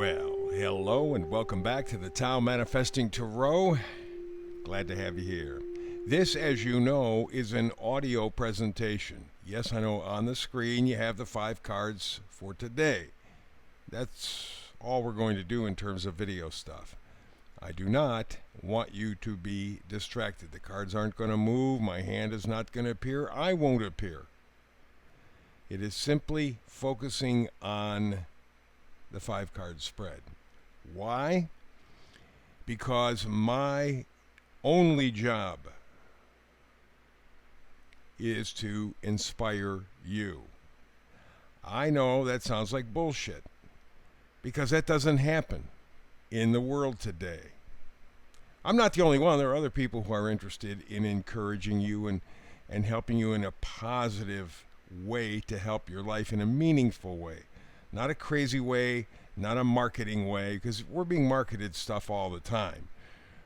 Well, hello and welcome back to the Tao Manifesting Tarot. Glad to have you here. This, as you know, is an audio presentation. Yes, I know on the screen you have the 5 cards for today. That's all we're going to do in terms of video stuff. I do not want you to be distracted. The cards aren't going to move. My hand is not going to appear. I won't appear. It is simply focusing on the 5 card spread. Why? Because my only job is to inspire you. I know that sounds like bullshit because that doesn't happen in the world today. I'm not the only one. There are other people who are interested in encouraging you and helping you in a positive way to help your life in a meaningful way. Not a crazy way, not a marketing way, because we're being marketed stuff all the time.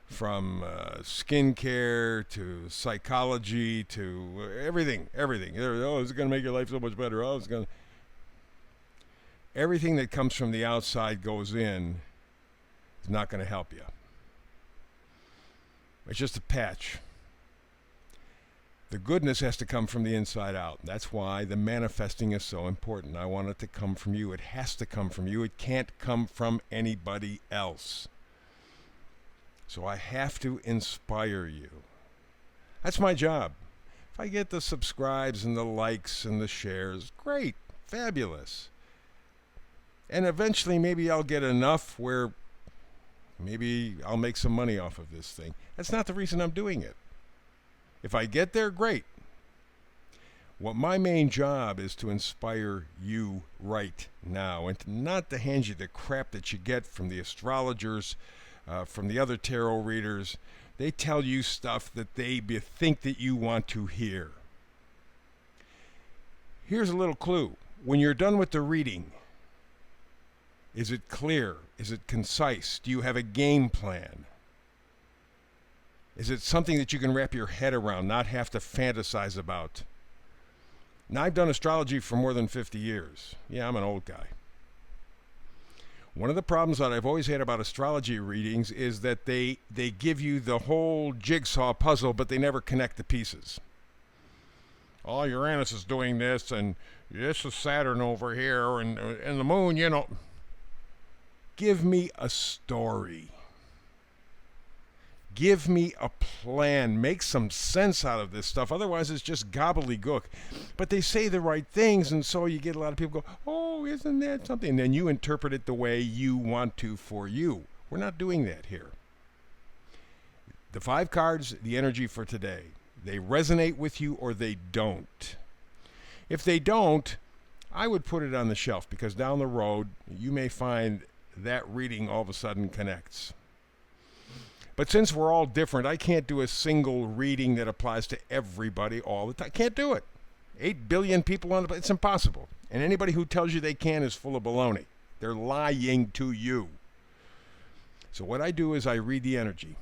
From skincare to psychology to everything. Oh, it's going to make your life so much better. Oh, it's going to... Everything that comes from the outside goes in is not going to help you. It's just a patch. The goodness has to come from the inside out. That's why the manifesting is so important. I want it to come from you. It has to come from you. It can't come from anybody else. So I have to inspire you. That's my job. If I get the subscribes and the likes and the shares, great, fabulous. And eventually maybe I'll get enough where maybe I'll make some money off of this thing. That's not the reason I'm doing it. If I get there, great. What my main job is to inspire you right now and not to hand you the crap that you get from the astrologers, from the other tarot readers. They tell you stuff that they think that you want to hear. Here's a little clue. When you're done with the reading, is it clear? Is it concise? Do you have a game plan? Is it something that you can wrap your head around, not have to fantasize about? Now, I've done astrology for more than 50 years. Yeah, I'm an old guy. One of the problems that I've always had about astrology readings is that they give you the whole jigsaw puzzle, but they never connect the pieces. Oh, Uranus is doing this, and this is Saturn over here, and the moon, you know. Give me a story. Give me a plan. Make some sense out of this stuff. Otherwise, it's just gobbledygook. But they say the right things, and so you get a lot of people go, oh, isn't that something? And then you interpret it the way you want to for you. We're not doing that here. The 5 cards, the energy for today. They resonate with you or they don't. If they don't, I would put it on the shelf because down the road, you may find that reading all of a sudden connects. But since we're all different, I can't do a single reading that applies to everybody all the time. I can't do it. 8 billion people on the... It's impossible. And anybody who tells you they can is full of baloney. They're lying to you. So what I do is I read the energy.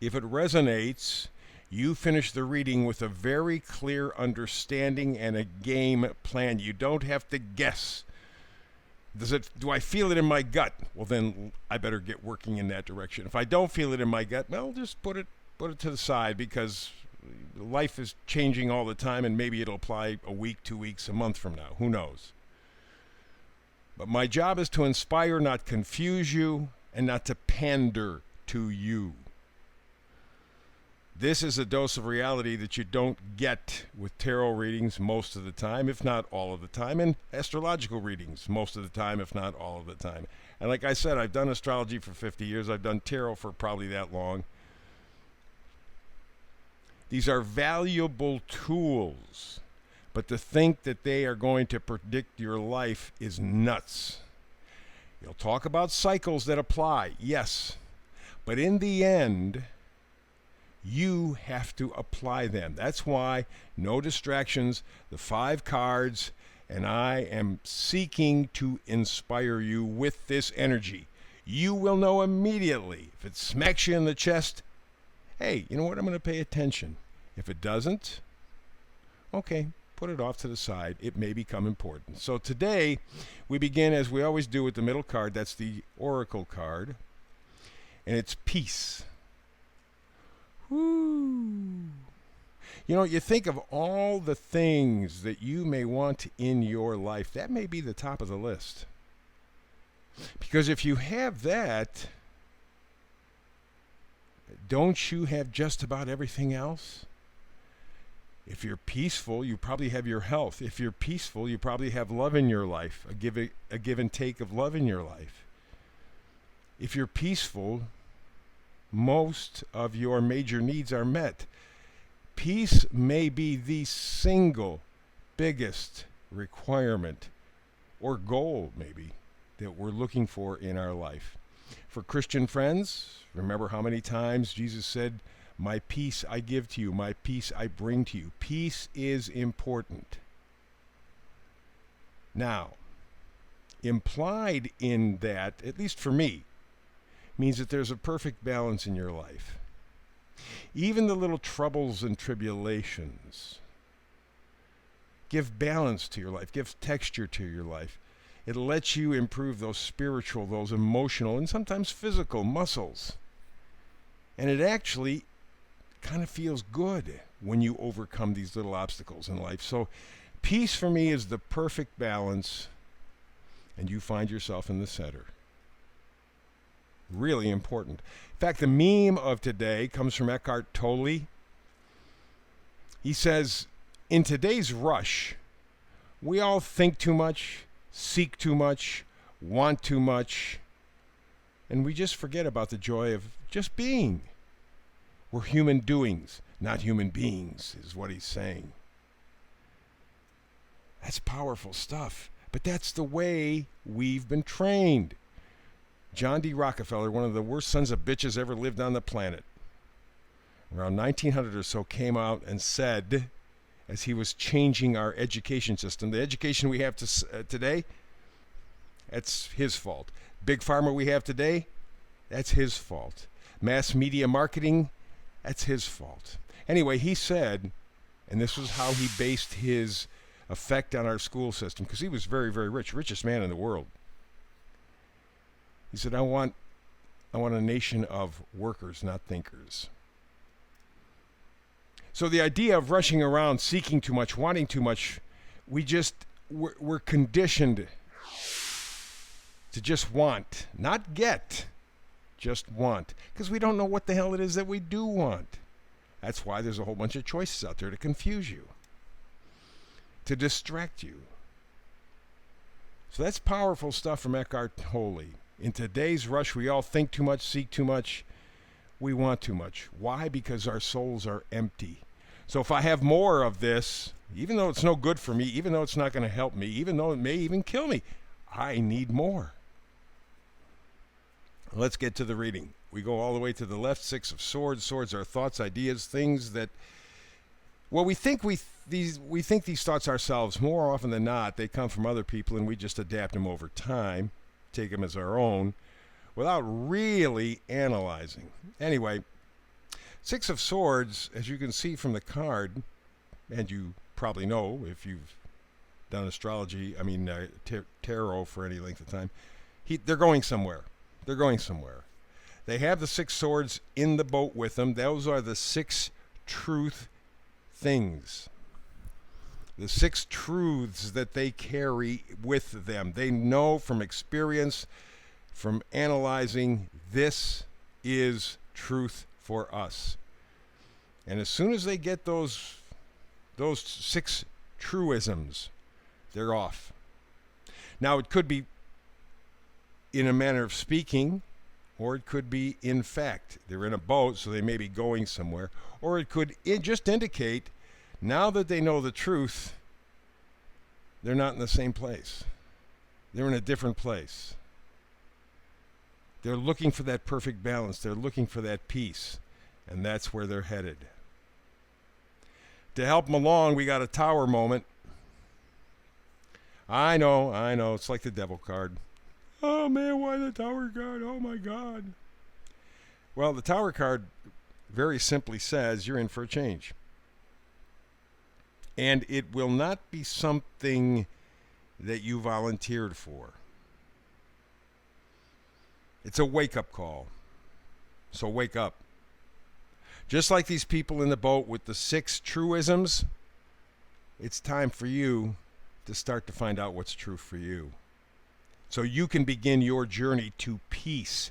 If it resonates, you finish the reading with a very clear understanding and a game plan. You don't have to guess. Do I feel it in my gut? Well, then I better get working in that direction. If I don't feel it in my gut, well, just put it to the side because life is changing all the time and maybe it'll apply a week, 2 weeks, a month from now. Who knows? But my job is to inspire, not confuse you, and not to pander to you. This is a dose of reality that you don't get with tarot readings most of the time, if not all of the time, and astrological readings most of the time, if not all of the time. And like I said, I've done astrology for 50 years. I've done tarot for probably that long. These are valuable tools, but to think that they are going to predict your life is nuts. You'll talk about cycles that apply, yes, but in the end, you have to apply them. That's why no distractions, the 5 cards, and I am seeking to inspire you with this energy. You will know immediately. If it smacks you in the chest, hey, you know what? I'm going to pay attention. If it doesn't, okay, put it off to the side. It may become important. So today, we begin as we always do with the middle card. That's the Oracle card. And it's peace. Woo. You know, you think of all the things that you may want in your life. That may be the top of the list. Because if you have that, don't you have just about everything else? If you're peaceful, you probably have your health. If you're peaceful, you probably have love in your life, a give and take of love in your life. If you're peaceful, most of your major needs are met. Peace may be the single biggest requirement or goal, maybe, that we're looking for in our life. For Christian friends, remember how many times Jesus said, "My peace I give to you, my peace I bring to you." Peace is important. Now, implied in that, at least for me, means that there's a perfect balance in your life. Even the little troubles and tribulations give balance to your life, give texture to your life. It lets you improve those spiritual, those emotional, and sometimes physical muscles. And it actually kind of feels good when you overcome these little obstacles in life. So peace for me is the perfect balance, and you find yourself in the center. Really important. In fact, the meme of today comes from Eckhart Tolle. He says, in today's rush, we all think too much, seek too much, want too much, and we just forget about the joy of just being. We're human doings, not human beings, is what he's saying. That's powerful stuff, but that's the way we've been trained. John D. Rockefeller, one of the worst sons of bitches ever lived on the planet, around 1900 or so, came out and said, as he was changing our education system, the education we have today, that's his fault. Big Pharma we have today, that's his fault. Mass media marketing, that's his fault. Anyway, he said, and this was how he based his effect on our school system, because he was very, very rich, richest man in the world. He said, I want a nation of workers, not thinkers. So the idea of rushing around, seeking too much, wanting too much, we're conditioned to just want, not get, just want, because we don't know what the hell it is that we do want. That's why there's a whole bunch of choices out there to confuse you, to distract you. So that's powerful stuff from Eckhart Tolle. In today's rush, we all think too much, seek too much, we want too much. Why? Because our souls are empty. So if I have more of this, even though it's no good for me, even though it's not going to help me, even though it may even kill me, I need more. Let's get to the reading. We go all the way to the left, Six of Swords. Swords are thoughts, ideas, things that, well, we think these thoughts ourselves. More often than not, they come from other people, and we just adapt them over time, take them as our own, without really analyzing. Anyway, Six of Swords, as you can see from the card, and you probably know if you've done astrology, tarot for any length of time, they're going somewhere. They're going somewhere. They have the Six Swords in the boat with them. Those are the six truth things. The six truths that they carry with them. They know from experience, from analyzing, this is truth for us. And as soon as they get those six truisms, they're off. Now, it could be in a manner of speaking, or it could be in fact. They're in a boat, so they may be going somewhere. Or it could just indicate, now that they know the truth, they're not in the same place. They're in a different place. They're looking for that perfect balance. They're looking for that peace. And that's where they're headed. To help them along, we got a Tower moment. I know. It's like the Devil card. Oh, man, why the Tower card? Oh, my God. Well, the Tower card very simply says you're in for a change. And it will not be something that you volunteered for. It's a wake-up call. So wake up. Just like these people in the boat with the 6 truisms, it's time for you to start to find out what's true for you. So you can begin your journey to peace,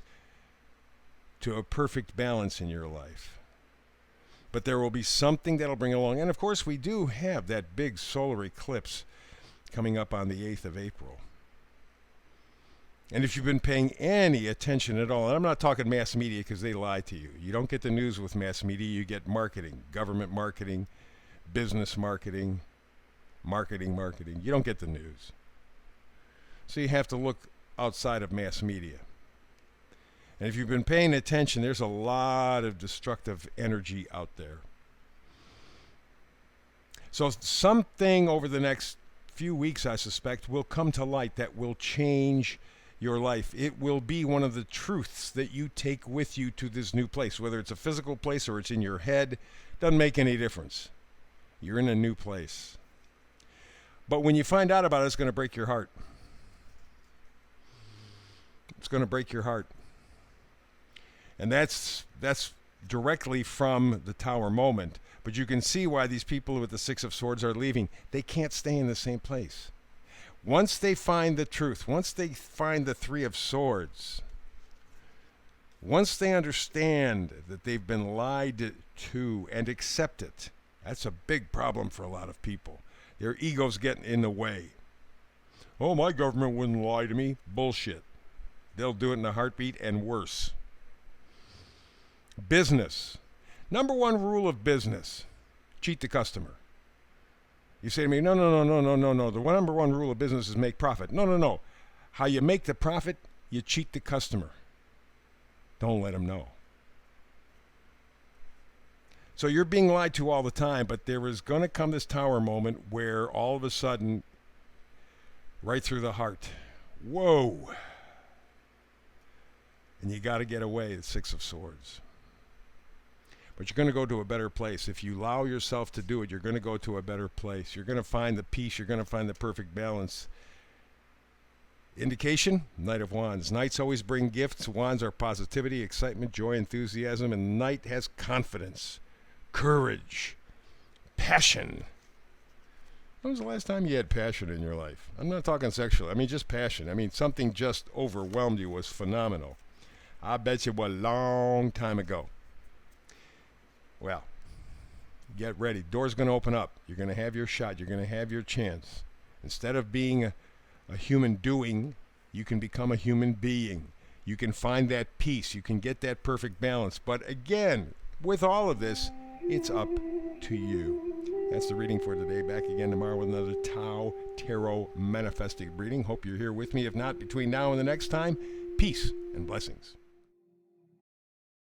to a perfect balance in your life. But there will be something that'll bring along. And of course, we do have that big solar eclipse coming up on the 8th of April. And if you've been paying any attention at all, and I'm not talking mass media because they lie to you. You don't get the news with mass media. You get marketing, government marketing, business marketing, marketing. You don't get the news. So you have to look outside of mass media. And if you've been paying attention, there's a lot of destructive energy out there. So something over the next few weeks, I suspect, will come to light that will change your life. It will be one of the truths that you take with you to this new place. Whether it's a physical place or it's in your head, doesn't make any difference. You're in a new place. But when you find out about it, it's going to break your heart. It's going to break your heart. And that's directly from the Tower moment. But you can see why these people with the 6 of Swords are leaving. They can't stay in the same place. Once they find the truth, once they find the 3 of Swords, once they understand that they've been lied to and accept it, that's a big problem for a lot of people. Their egos get in the way. Oh, my government wouldn't lie to me. Bullshit. They'll do it in a heartbeat and worse. Business. Number 1 rule of business, cheat the customer. You say to me, no. The number 1 rule of business is make profit. No. How you make the profit, you cheat the customer. Don't let them know. So you're being lied to all the time, but there is going to come this Tower moment where all of a sudden, right through the heart, whoa. And you got to get away, the 6 of Swords. But you're going to go to a better place. If you allow yourself to do it, you're going to go to a better place. You're going to find the peace. You're going to find the perfect balance. Indication, Knight of Wands. Knights always bring gifts. Wands are positivity, excitement, joy, enthusiasm. And Knight has confidence, courage, passion. When was the last time you had passion in your life? I'm not talking sexual. I mean just passion. I mean something just overwhelmed you, was phenomenal. I bet you a long time ago. Well, get ready. Door's going to open up. You're going to have your shot. You're going to have your chance. Instead of being a human doing, you can become a human being. You can find that peace. You can get that perfect balance. But again, with all of this, it's up to you. That's the reading for today. Back again tomorrow with another Tao Tarot Manifesting reading. Hope you're here with me. If not, between now and the next time, peace and blessings.